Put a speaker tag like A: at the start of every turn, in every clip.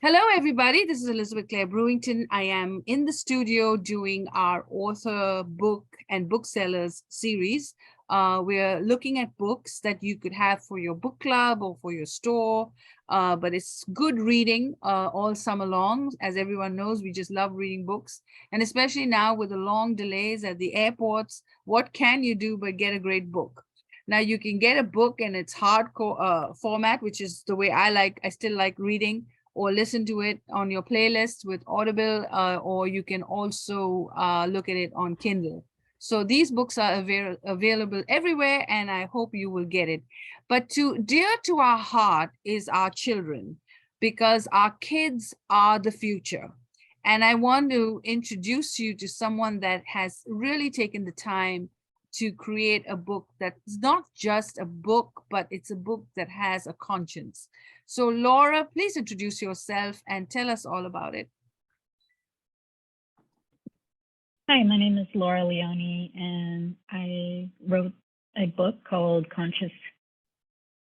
A: Hello, everybody. This is Elizabeth Clare Brewington. I am in the studio doing our author book and booksellers series. We're looking at books that you could have for your book club or for your store, but it's good reading all summer long. As everyone knows, we just love reading books. And especially now with the long delays at the airports, what can you do but get a great book? Now you can get a book in its hardcore format, which is the way I still like reading, or listen to it on your playlist with Audible, or you can also look at it on Kindle. So these books are available everywhere, and I hope you will get it. But dear to our heart is our children, because our kids are the future. And I want to introduce you to someone that has really taken the time to create a book that's not just a book, but it's a book that has a conscience. So Laura, please introduce yourself and tell us all about it.
B: Hi, my name is Leone, and I wrote a book called Conscious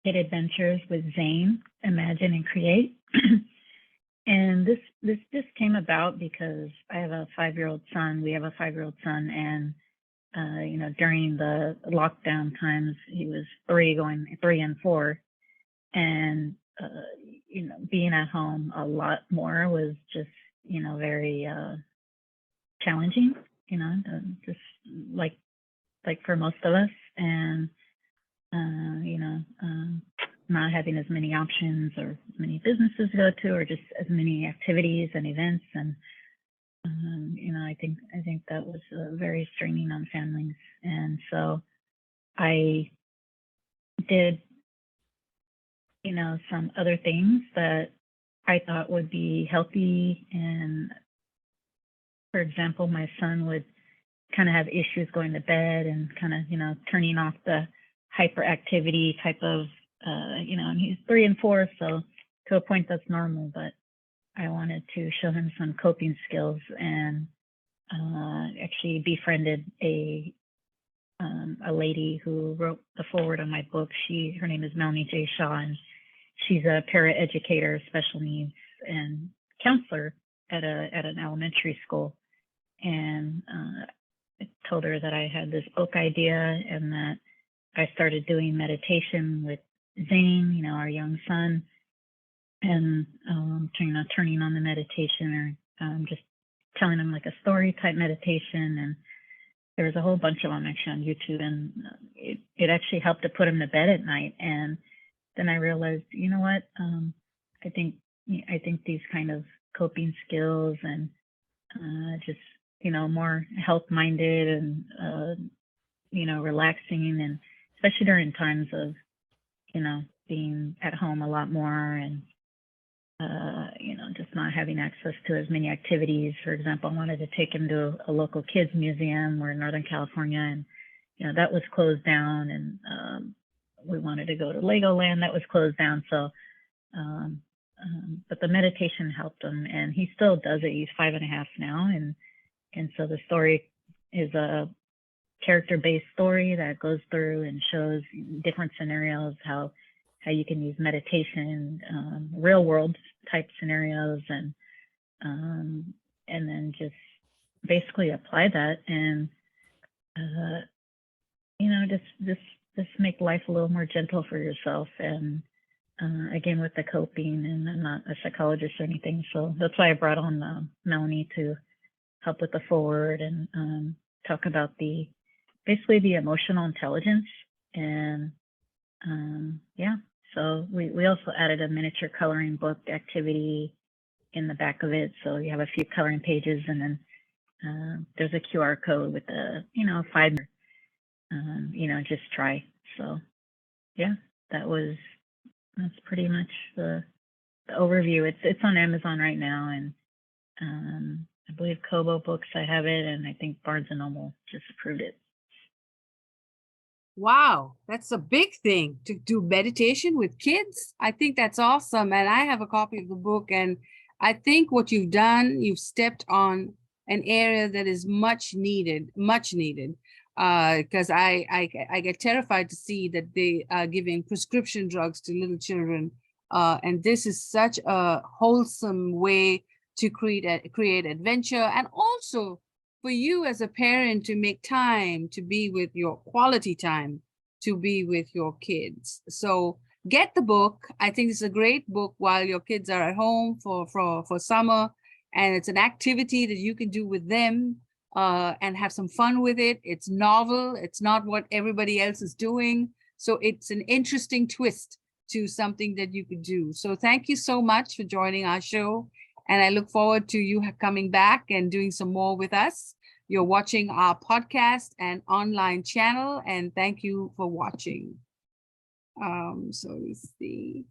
B: Kid Adventures with Zane, Imagine and Create. And this just came about because I have a 5-year-old son. We have a 5-year-old son, and during the lockdown times, he was 3 and 4, and being at home a lot more was just very challenging, just like for most of us, and not having as many options or as many businesses to go to, or just as many activities and events, and I think that was very straining on families. And so I did some other things that I thought would be healthy. And for example, my son would kind of have issues going to bed and kind of turning off the hyperactivity type of and he's 3 and 4, so to a point that's normal, but I wanted to show him some coping skills, and actually befriended a lady who wrote the foreword on my book. Her name is Melanie J. Shaw, and she's a paraeducator, special needs, and counselor at an elementary school. And I told her that I had this book idea, and that I started doing meditation with Zane, our young son, and turning on the meditation, or just telling him like a story type meditation. And there was a whole bunch of them actually on YouTube, and it actually helped to put him to bed at night. And then I realized, what, I think these kind of coping skills, and just more health minded, and relaxing, and especially during times of being at home a lot more, and just not having access to as many activities. For example, I wanted to take him to a local kids museum. We're in Northern California, and that was closed down. And we wanted to go to Legoland. That was closed down. So, but the meditation helped him, and he still does it. He's 5.5 now. And so the story is a character-based story that goes through and shows different scenarios, how you can use meditation, real world type scenarios, and then just basically apply that, and just make life a little more gentle for yourself. And again, with the coping, and I'm not a psychologist or anything, so that's why I brought on Melanie to help with the forward, and talk about basically the emotional intelligence. And so we also added a miniature coloring book activity in the back of it. So you have a few coloring pages, and then there's a QR code with a 5, just try. So yeah, that's pretty much the overview. It's on Amazon right now, and I believe Kobo Books, I have it, and I think Barnes and Noble just approved it.
A: Wow, that's a big thing, to do meditation with kids. I think that's awesome. And I have a copy of the book, and I think what you've done, you've stepped on an area that is much needed. Because I get terrified to see that they are giving prescription drugs to little children And this is such a wholesome way to create adventure, and also for you as a parent to make time to be with your quality time to be with your kids. So get the book. I think it's a great book while your kids are at home for summer, and it's an activity that you can do with them, and have some fun with it. It's novel. It's not what everybody else is doing. So it's an interesting twist to something that you could do. So thank you so much for joining our show. And I look forward to you coming back and doing some more with us. You're watching our podcast and online channel, and thank you for watching. So let's see.